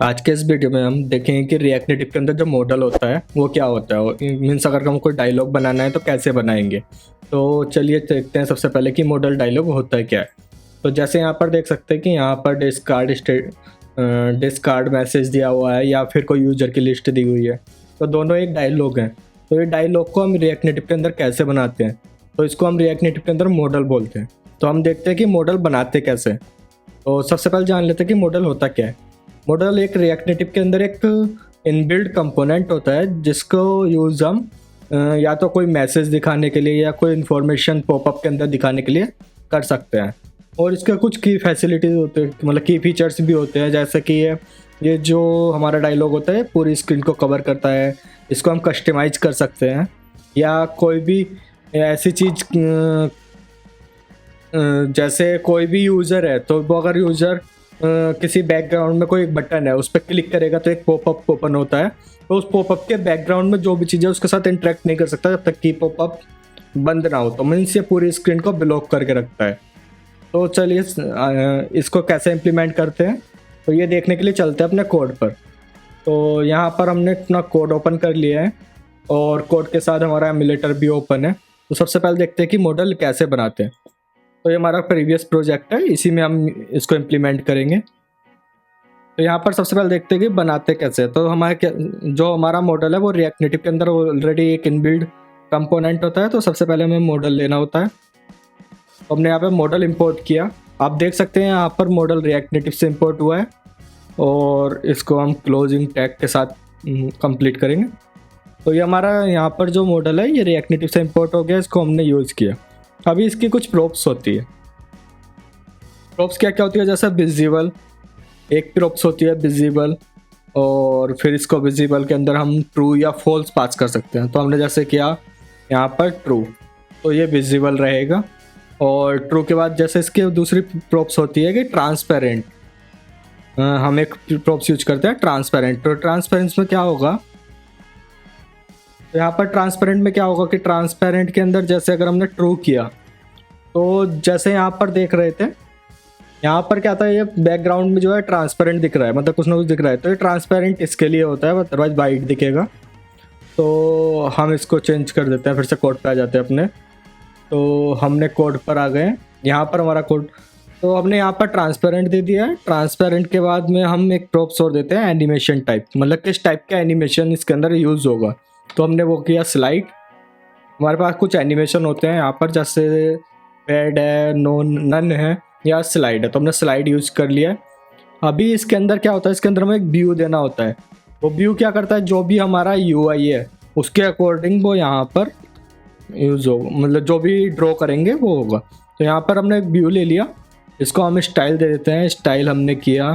आज के इस वीडियो में हम देखेंगे कि रिएक्ट नेटिव के अंदर जो मॉडल होता है वो क्या होता है। मीन्स अगर हम कोई डायलॉग बनाना है तो कैसे बनाएंगे। तो चलिए देखते हैं सबसे पहले कि मॉडल डायलॉग होता है क्या है। तो जैसे यहाँ पर देख सकते हैं कि यहाँ पर डिस्कार्ड मैसेज दिया हुआ है या फिर कोई यूजर की लिस्ट दी हुई है। तो दोनों एक डायलॉग हैं। तो ये डायलॉग को हम रिएक्ट नेटिव के अंदर कैसे बनाते हैं, तो इसको हम रिएक्ट नेटिव के अंदर मॉडल बोलते हैं। तो हम देखते हैं कि मॉडल बनाते कैसे। तो सबसे पहले जान लेते हैं कि मॉडल होता क्या है। मॉडल एक रिएक्ट नेटिव के अंदर एक इनबिल्ट कंपोनेंट होता है जिसको यूज़ हम या तो कोई मैसेज दिखाने के लिए या कोई इन्फॉर्मेशन पॉपअप के अंदर दिखाने के लिए कर सकते हैं। और इसके कुछ की फैसिलिटीज़ होते हैं, मतलब की फीचर्स भी होते हैं, जैसे कि ये जो हमारा डायलॉग होता है पूरी स्क्रीन को कवर करता है। इसको हम कस्टमाइज कर सकते हैं या कोई भी ऐसी चीज़ जैसे कोई भी यूज़र है तो वो अगर यूज़र किसी बैकग्राउंड में कोई एक बटन है उस पर क्लिक करेगा तो एक पॉपअप ओपन होता है। तो उस पॉपअप के बैकग्राउंड में जो भी चीज़ें उसके साथ इंटरेक्ट नहीं कर सकता जब तक कि पॉपअप बंद ना हो। तो मीन्स ये पूरी स्क्रीन को ब्लॉक करके रखता है। तो चलिए इसको कैसे इम्प्लीमेंट करते हैं तो ये देखने के लिए चलते हैं अपने कोड पर। तो यहाँ पर हमने अपना कोड ओपन कर लिया है और कोड के साथ हमारा एमुलेटर भी ओपन है। तो सबसे पहले देखते हैं कि मॉडल कैसे बनाते हैं। तो ये हमारा प्रीवियस प्रोजेक्ट है, इसी में हम इसको इम्प्लीमेंट करेंगे। तो यहाँ पर सबसे पहले देखते हैं कि बनाते कैसे। तो हमारे जो हमारा मॉडल है वो रिएक्ट नेटिव के अंदर ऑलरेडी एक इनबिल्ड कंपोनेंट होता है। तो सबसे पहले हमें मॉडल लेना होता है। तो हमने यहाँ पर मॉडल इंपोर्ट किया। आप देख सकते हैं यहाँ पर मॉडल रिएक्ट नेटिव से इंपोर्ट हुआ है और इसको हम क्लोजिंग टैग के साथ कंप्लीट करेंगे। तो ये हमारा यहाँ पर जो मॉडल है ये रिएक्ट नेटिव से इंपोर्ट हो गया, इसको हमने यूज़ किया। अभी इसकी कुछ प्रॉप्स होती है। प्रॉप्स क्या क्या होती है, जैसे विजिबल, एक प्रॉप्स होती है विजिबल, और फिर इसको विजिबल के अंदर हम ट्रू या फॉल्स पास कर सकते हैं। तो हमने जैसे किया यहाँ पर ट्रू, तो ये विजिबल रहेगा। और ट्रू के बाद जैसे इसकी दूसरी प्रॉप्स होती है कि ट्रांसपेरेंट, हम एक प्रॉप्स यूज करते हैं ट्रांसपेरेंट। तो ट्रांसपेरेंस में क्या होगा, तो यहाँ पर ट्रांसपेरेंट में क्या होगा कि ट्रांसपेरेंट के अंदर जैसे अगर हमने ट्रू किया तो जैसे यहाँ पर देख रहे थे, यहाँ पर क्या था, ये बैकग्राउंड में जो है ट्रांसपेरेंट दिख रहा है, मतलब कुछ ना कुछ दिख रहा है। तो ये ट्रांसपेरेंट इसके लिए होता है, अदरवाइज वाइट दिखेगा। तो हम इसको चेंज कर देते हैं, फिर से कोड पे आ जाते हैं अपने। तो हमने कोड पर आ गए, यहाँ पर हमारा कोड, तो हमने यहाँ पर ट्रांसपेरेंट दे दिया है। ट्रांसपेरेंट के बाद में हम एक प्रॉप्स और देते हैं एनिमेशन टाइप, मतलब किस टाइप का एनिमेशन इसके अंदर यूज़ होगा। तो हमने वो किया स्लाइड। हमारे पास कुछ एनिमेशन होते हैं यहाँ पर, जैसे पेड है, नन है या स्लाइड है। तो हमने स्लाइड यूज़ कर लिया है। अभी इसके अंदर क्या होता है, इसके अंदर हमें एक व्यू देना होता है। वो व्यू क्या करता है, जो भी हमारा यूआई है उसके अकॉर्डिंग वो यहाँ पर यूज़ होगा, मतलब जो भी ड्रॉ करेंगे वो होगा। तो यहाँ पर हमने एक व्यू ले लिया, इसको हम स्टाइल दे देते हैं। स्टाइल हमने किया,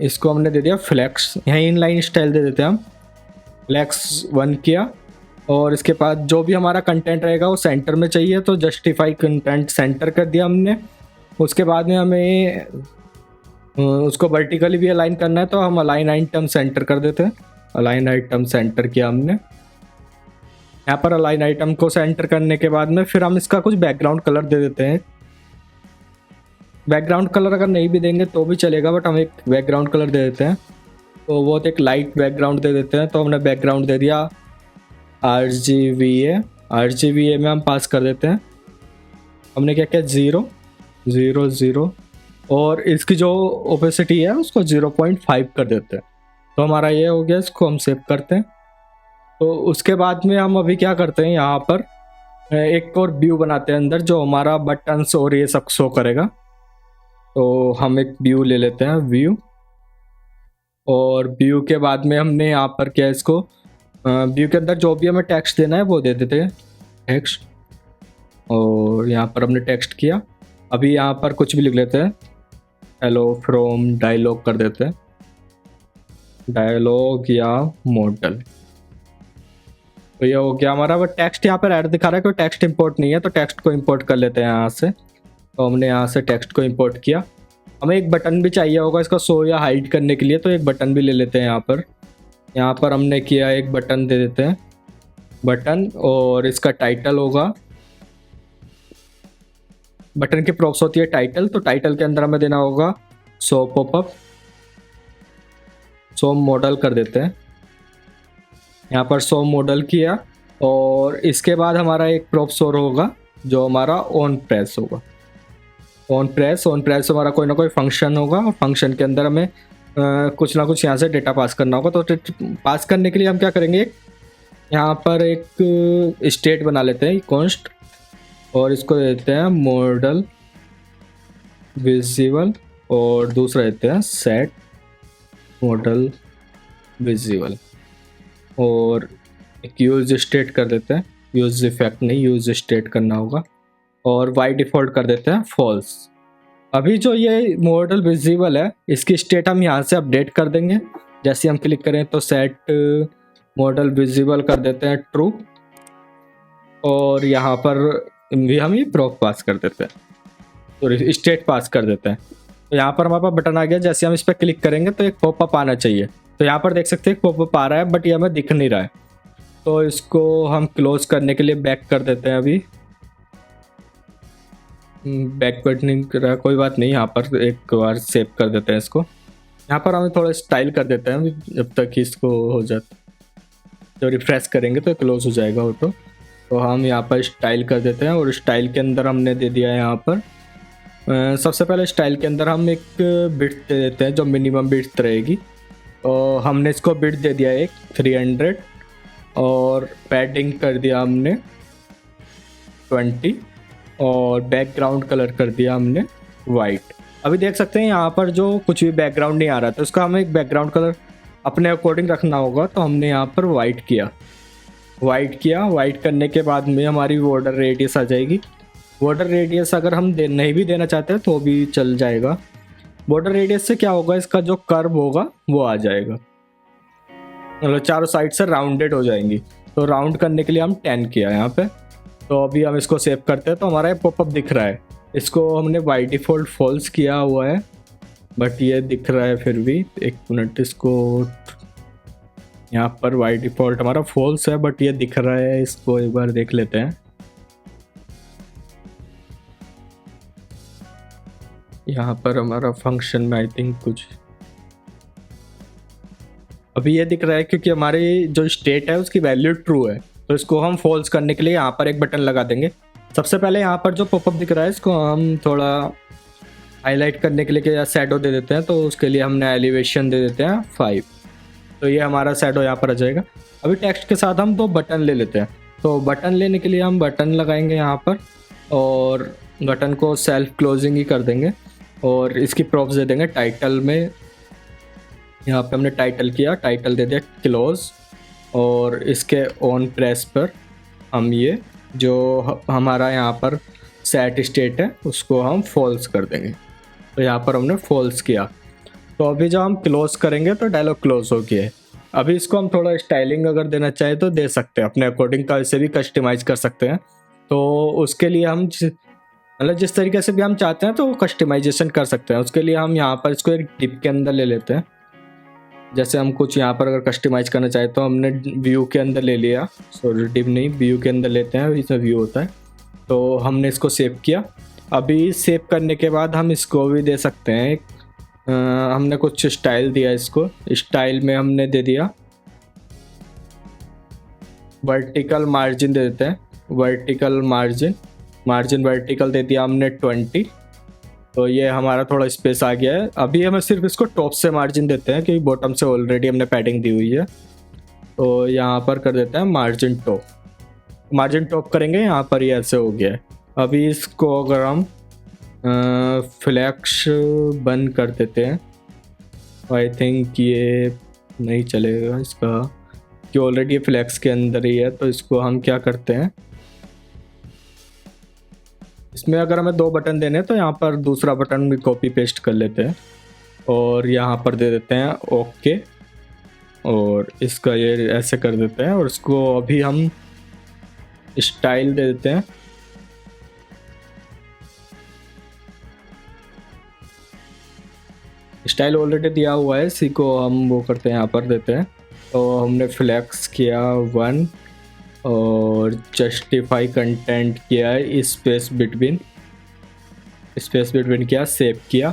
इसको हमने दे दिया फ्लैक्स, यहाँ इनलाइन स्टाइल दे देते हैं हम, फ्लैक्स 1 किया। और इसके बाद जो भी हमारा कंटेंट रहेगा वो सेंटर में चाहिए, तो जस्टिफाई कंटेंट सेंटर कर दिया हमने। उसके बाद में हमें उसको वर्टिकली भी अलाइन करना है, तो हम अलाइन आइटम सेंटर कर देते हैं। अलाइन आइटम सेंटर किया हमने। यहाँ पर अलाइन आइटम को सेंटर करने के बाद में फिर हम इसका कुछ बैकग्राउंड कलर दे देते हैं। बैकग्राउंड कलर अगर नहीं भी देंगे तो भी चलेगा, बट हम एक बैकग्राउंड कलर दे देते हैं। तो वो एक लाइट बैकग्राउंड दे देते हैं। तो हमने बैकग्राउंड दे दिया RGBA। RGBA में हम पास कर देते हैं, हमने क्या किया 0 0 0, और इसकी जो ओपेसिटी है उसको 0.5 कर देते हैं। तो हमारा ये हो गया, इसको हम सेव करते हैं। तो उसके बाद में हम अभी क्या करते हैं, यहाँ पर एक और व्यू बनाते हैं अंदर, जो हमारा बटन्स और ये सब शो करेगा। तो हम एक व्यू ले लेते हैं, व्यू, और व्यू के बाद में हमने यहाँ पर क्या, इसको व्यू के अंदर जो भी हमें टेक्स्ट देना है वो दे देते हैं टेक्स्ट। और यहाँ पर हमने टेक्स्ट किया। अभी यहाँ पर कुछ भी लिख लेते हैं, हेलो फ्रॉम डायलॉग कर देते हैं, डायलॉग या मॉडल। तो ये हो गया हमारा। वो टेक्स्ट यहाँ पर ऐड दिखा रहा है, कोई टेक्स्ट इंपोर्ट नहीं है, तो टेक्स्ट को इंपोर्ट कर लेते हैं यहाँ से। तो हमने यहाँ से टेक्स्ट को इंपोर्ट किया। हमें एक बटन भी चाहिए होगा इसका शो या हाइड करने के लिए, तो एक बटन भी ले लेते हैं यहाँ पर। यहाँ पर हमने किया, एक बटन दे देते हैं, बटन, और इसका टाइटल होगा, बटन की प्रॉप्स होती है टाइटल। तो टाइटल के अंदर हमें देना होगा शो पॉपअप। शो मॉडल कर देते हैं, यहाँ पर शो मॉडल किया। और इसके बाद हमारा एक प्रॉप शो होगा जो हमारा ऑन प्रेस होगा। ऑन प्रेस हमारा कोई ना कोई फंक्शन होगा, और फंक्शन के अंदर हमें कुछ ना कुछ यहाँ से डेटा पास करना होगा। तो पास करने के लिए हम क्या करेंगे, यहाँ पर एक स्टेट बना लेते हैं कॉन्स्ट, और इसको देते हैं मॉडल विजिबल, और दूसरा देते हैं सेट मॉडल विजिबल, और एक यूज स्टेट कर देते हैं, यूज इफेक्ट नहीं यूज स्टेट करना होगा, और बाई डिफ़ॉल्ट कर देते हैं फॉल्स। अभी जो ये मॉडल विजिबल है इसकी स्टेट हम यहाँ से अपडेट कर देंगे। जैसे हम क्लिक करें तो सेट मॉडल विजिबल कर देते हैं ट्रू, और यहाँ पर भी हम ये प्रॉप पास कर देते हैं, तो स्टेट पास कर देते हैं। तो यहाँ पर हमारे पास बटन आ गया, जैसे हम इस पर क्लिक करेंगे तो एक पॉपअप आना चाहिए। तो यहाँ पर देख सकते हैं एक पॉपअप आ रहा है, बट ये हमें दिख नहीं रहा है। तो इसको हम क्लोज करने के लिए बैक कर देते हैं। अभी बैकवर्ड नहीं कर रहा, कोई बात नहीं, यहाँ पर एक बार सेव कर देते हैं इसको। यहाँ पर हम थोड़ा स्टाइल कर देते हैं जब तक इसको हो जाता, जब रिफ्रेश करेंगे तो क्लोज हो जाएगा ऑटो। तो हम यहाँ पर स्टाइल कर देते हैं, और स्टाइल के अंदर हमने दे दिया है यहाँ पर सबसे पहले स्टाइल के अंदर हम एक बिट दे देते हैं जो मिनिमम बिट रहेगी। तो हमने इसको बिट दे दिया एक 300, और पैडिंग कर दिया हमने 20, और बैकग्राउंड कलर कर दिया हमने वाइट। अभी देख सकते हैं यहाँ पर जो कुछ भी बैकग्राउंड नहीं आ रहा था, उसका हमें एक बैकग्राउंड कलर अपने अकॉर्डिंग रखना होगा। तो हमने यहाँ पर वाइट किया। वाइट करने के बाद में हमारी बॉर्डर रेडियस आ जाएगी। बॉर्डर रेडियस अगर हम नहीं भी देना चाहते हैं तो भी चल जाएगा। बॉर्डर रेडियस से क्या होगा, इसका जो कर्व होगा वो आ जाएगा, मतलब चारों साइड से राउंडेड हो जाएंगी। तो राउंड करने के लिए हम 10 किया यहाँ पे। तो अभी हम इसको सेव करते हैं तो हमारा ये पॉपअप दिख रहा है। इसको हमने बाय डिफ़ॉल्ट फॉल्स किया हुआ है, बट ये दिख रहा है फिर भी। एक मिनट, इसको यहाँ पर बाय डिफ़ॉल्ट हमारा फॉल्स है, बट ये दिख रहा है। इसको एक बार देख लेते हैं। यहाँ पर हमारा फंक्शन में आई थिंक कुछ अभी ये दिख रहा है, क्योंकि हमारी जो स्टेट है उसकी वैल्यू ट्रू है। तो इसको हम फॉल्स करने के लिए यहाँ पर एक बटन लगा देंगे। सबसे पहले यहाँ पर जो पॉपअप दिख रहा है इसको हम थोड़ा हाईलाइट करने के लिए या शैडो दे देते हैं। तो उसके लिए हमने एलिवेशन दे देते हैं 5। तो ये हमारा शैडो यहाँ पर आ जाएगा। अभी टेक्स्ट के साथ हम 2 बटन ले लेते हैं। तो बटन लेने के लिए हम बटन लगाएंगे यहाँ पर, और बटन को सेल्फ क्लोजिंग ही कर देंगे, और इसकी प्रॉप्स दे देंगे टाइटल में। यहाँ पे हमने टाइटल किया, टाइटल दे दिया क्लोज, और इसके ऑन प्रेस पर हम ये जो हमारा यहाँ पर सेट स्टेट है उसको हम फॉल्स कर देंगे। तो यहाँ पर हमने फॉल्स किया। तो अभी जब हम क्लोज करेंगे तो डायलॉग क्लोज हो गया है। अभी इसको हम थोड़ा स्टाइलिंग अगर देना चाहे तो दे सकते हैं, अपने अकॉर्डिंग का इसे भी कस्टमाइज़ कर सकते हैं। तो उसके लिए हम मतलब जिस तरीके से भी हम चाहते हैं तो वो कस्टमाइजेशन कर सकते हैं। उसके लिए हम यहाँ पर इसको एक डिप के अंदर ले लेते हैं। जैसे हम कुछ यहाँ पर अगर कस्टमाइज करना चाहे तो हमने व्यू के अंदर ले लिया, सॉरी डिप नहीं, व्यू के अंदर लेते हैं, इसमें व्यू होता है। तो हमने इसको सेव किया। अभी सेव करने के बाद हम इसको भी दे सकते हैं हमने कुछ स्टाइल दिया, इसको स्टाइल में हमने दे दिया वर्टिकल मार्जिन दे देते हैं। वर्टिकल मार्जिन वर्टिकल दे दिया हमने 20। तो ये हमारा थोड़ा स्पेस आ गया है। अभी हमें सिर्फ इसको टॉप से मार्जिन देते हैं, क्योंकि बॉटम से ऑलरेडी हमने पैडिंग दी हुई है। तो यहाँ पर कर देते हैं मार्जिन टॉप करेंगे। यहाँ पर ये ऐसे हो गया है। अभी इसको अगर हम फ्लैक्स बंद कर देते हैं, आई थिंक ये नहीं चलेगा इसका, कि ऑलरेडी फ्लैक्स के अंदर ही है। तो इसको हम क्या करते हैं, इसमें अगर हमें 2 बटन देने हैं तो यहाँ पर दूसरा बटन भी कॉपी पेस्ट कर लेते हैं, और यहाँ पर दे देते हैं ओके, और इसका ये ऐसे कर देते हैं। और इसको अभी हम स्टाइल दे देते हैं। स्टाइल ऑलरेडी दिया हुआ है, इसी को हम वो करते हैं, यहाँ पर देते हैं। तो हमने फ्लैक्स किया 1, और जस्टिफाई कंटेंट किया है स्पेस बिटवीन किया, सेव किया।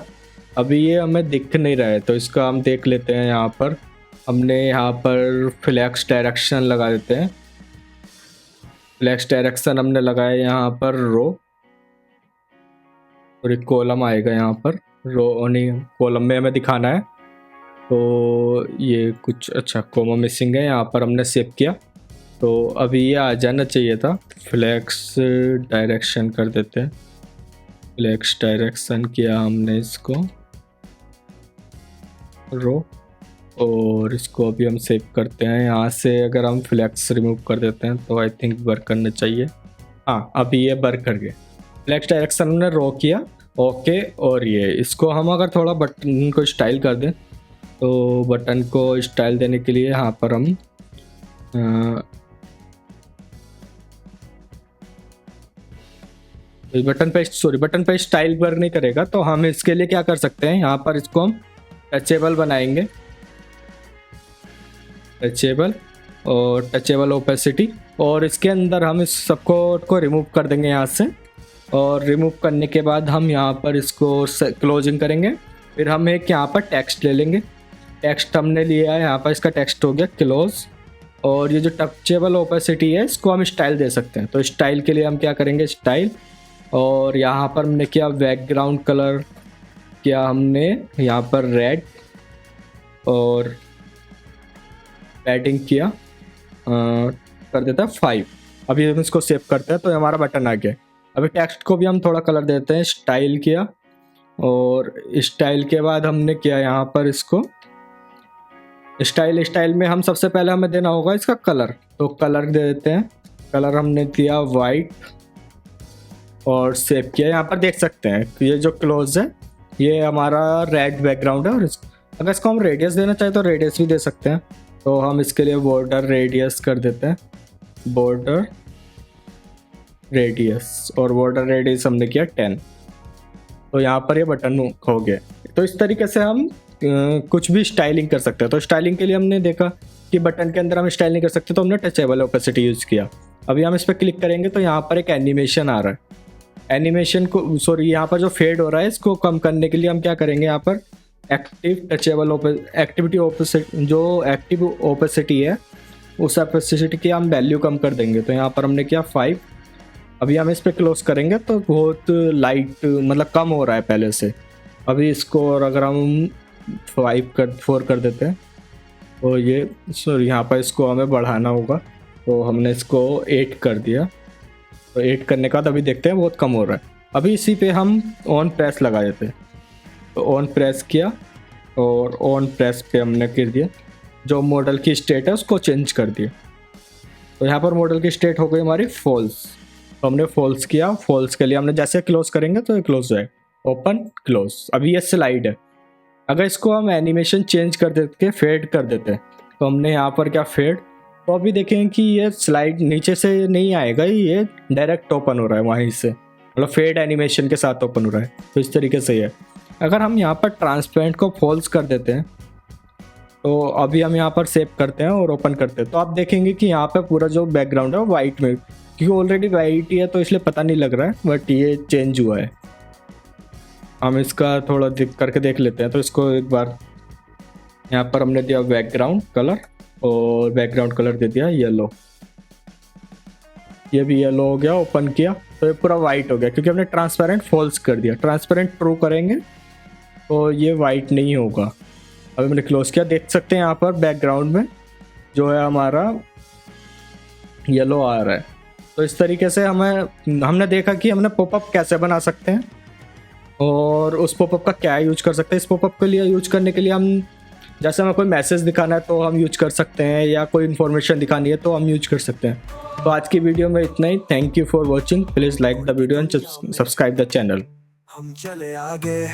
अभी ये हमें दिख नहीं रहा है तो इसका हम देख लेते हैं यहाँ पर हमने यहाँ पर फ्लैक्स डायरेक्शन लगा देते हैं। फ्लैक्स डायरेक्शन हमने लगाया यहाँ पर रो, और एक कॉलम आएगा यहाँ पर, रो नहीं कॉलम में हमें दिखाना है। तो ये कुछ अच्छा कोमा मिसिंग है, यहाँ पर हमने सेव किया तो अभी ये आ जाना चाहिए था। फ्लैक्स डायरेक्शन कर देते हैं, फ्लैक्स डायरेक्शन किया हमने इसको रो, और इसको अभी हम सेव करते हैं। यहाँ से अगर हम फ्लैक्स रिमूव कर देते हैं तो आई थिंक वर्क करना चाहिए। हाँ अभी ये वर्क कर गया। फ्लैक्स डायरेक्शन हमने रो किया, ओके। और ये इसको हम अगर थोड़ा बटन को स्टाइल कर दें तो बटन को स्टाइल देने के लिए यहाँ पर हम बटन पे स्टाइल वर्क नहीं करेगा, तो हम इसके लिए क्या कर सकते हैं, यहाँ पर इसको हम टचेबल बनाएंगे, टचेबल और टचेबल ओपेसिटी, और इसके अंदर हम इस सबको को रिमूव कर देंगे यहाँ से। और रिमूव करने के बाद हम यहाँ पर इसको क्लोजिंग करेंगे। फिर हम एक यहाँ पर टेक्स्ट ले लेंगे, टेक्स्ट हमने लिया है, यहाँ पर इसका टेक्स्ट हो गया क्लोज। और ये जो टचेबल ओपेसिटी है इसको हम स्टाइल दे सकते हैं। तो स्टाइल के लिए हम क्या करेंगे, स्टाइल, और यहाँ पर हमने किया बैकग्राउंड कलर, किया हमने यहाँ पर रेड, और पैडिंग किया कर देता है 5। अभी हम इसको सेव करते हैं तो हमारा बटन आ गया। अभी टेक्स्ट को भी हम थोड़ा कलर देते हैं, स्टाइल किया, और स्टाइल के बाद हमने किया यहाँ पर इसको स्टाइल में हम सबसे पहले हमें देना होगा इसका कलर, तो कलर दे देते हैं। कलर हमने दिया वाइट और सेव किया। यहाँ पर देख सकते हैं ये जो क्लोज है ये हमारा रेड बैकग्राउंड है, और अगर इसको हम रेडियस देना चाहें तो रेडियस भी दे सकते हैं। तो हम इसके लिए बॉर्डर रेडियस कर देते हैं, बॉर्डर रेडियस, और बॉर्डर रेडियस हमने किया 10। तो यहाँ पर ये बटन हो गया। तो इस तरीके से हम कुछ भी स्टाइलिंग कर सकते हैं। तो स्टाइलिंग के लिए हमने देखा कि बटन के अंदर हम स्टाइल नहीं कर सकते, तो हमने टचेबल ओपेसिटी यूज़ किया। अभी हम इस पर क्लिक करेंगे तो यहाँ पर एक एनिमेशन आ रहा है। एनिमेशन को यहाँ पर जो फेड हो रहा है इसको कम करने के लिए हम क्या करेंगे, यहाँ पर एक्टिव टचेबल एक्टिविटी ओपेसिटी, जो एक्टिव ओपेसिटी है उस ओपेसिटी की हम वैल्यू कम कर देंगे। तो यहाँ पर हमने किया 5। अभी हम इस पर क्लोज करेंगे तो बहुत लाइट मतलब कम हो रहा है पहले से। अभी इसको और अगर हम 4 कर देते हैं तो ये यहाँ पर इसको हमें बढ़ाना होगा, तो हमने इसको 8 कर दिया। तो 8 करने के बाद अभी देखते हैं बहुत कम हो रहा है। अभी इसी पे हम ऑन प्रेस लगा देते हैं, तो ऑन प्रेस किया और ऑन प्रेस पे हमने कर दिया, जो मॉडल की स्टेट है उसको चेंज कर दिया। तो यहाँ पर मॉडल की स्टेट हो गई हमारी फॉल्स, तो हमने फॉल्स किया। फॉल्स के लिए हमने जैसे क्लोज करेंगे तो ये क्लोज है, ओपन क्लोज। अभी ये स्लाइड है, अगर इसको हम एनिमेशन चेंज कर देते फेड कर देते हैं तो हमने यहाँ पर क्या फेड, तो अभी देखें कि ये स्लाइड नीचे से नहीं आएगा, ये डायरेक्ट ओपन हो रहा है वहीं से, मतलब फेड एनिमेशन के साथ ओपन हो रहा है। तो इस तरीके से है। अगर हम यहाँ पर ट्रांसपेरेंट को फॉल्स कर देते हैं तो अभी हम यहाँ पर सेव करते हैं और ओपन करते हैं, तो आप देखेंगे कि यहाँ पर पूरा जो बैकग्राउंड है वो वाइट में, क्योंकि ऑलरेडी वाइट ही है तो इसलिए पता नहीं लग रहा है, बट ये चेंज हुआ है। हम इसका थोड़ा करके देख लेते हैं। तो इसको एक बार यहाँ पर हमने दिया बैकग्राउंड कलर, और बैकग्राउंड कलर दे दिया येलो, ये भी येलो हो गया। ओपन किया तो ये पूरा वाइट हो गया, क्योंकि हमने ट्रांसपेरेंट फॉल्स कर दिया। ट्रांसपेरेंट ट्रू करेंगे तो ये वाइट नहीं होगा। अभी मैंने क्लोज किया, देख सकते हैं यहाँ पर बैकग्राउंड में जो है हमारा येलो आ रहा है। तो इस तरीके से हमने देखा कि हमने पॉपअप कैसे बना सकते हैं और उस पॉपअप का क्या यूज कर सकते हैं। इस पॉपअप के लिए यूज करने के लिए हम जैसे हमें कोई मैसेज दिखाना है तो हम यूज कर सकते हैं, या कोई इन्फॉर्मेशन दिखानी है तो हम यूज कर सकते हैं। तो आज की वीडियो में इतना ही। Thank you for watching. Please like the video and subscribe the channel. हम चले आगे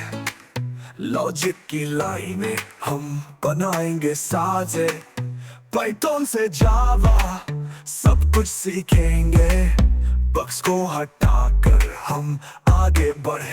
लॉजिक की लाइन में, हम बनाएंगे साजे, पाइथन से जावा सब कुछ सीखेंगे। बग्स को हटाकर हम आगे बढ़े।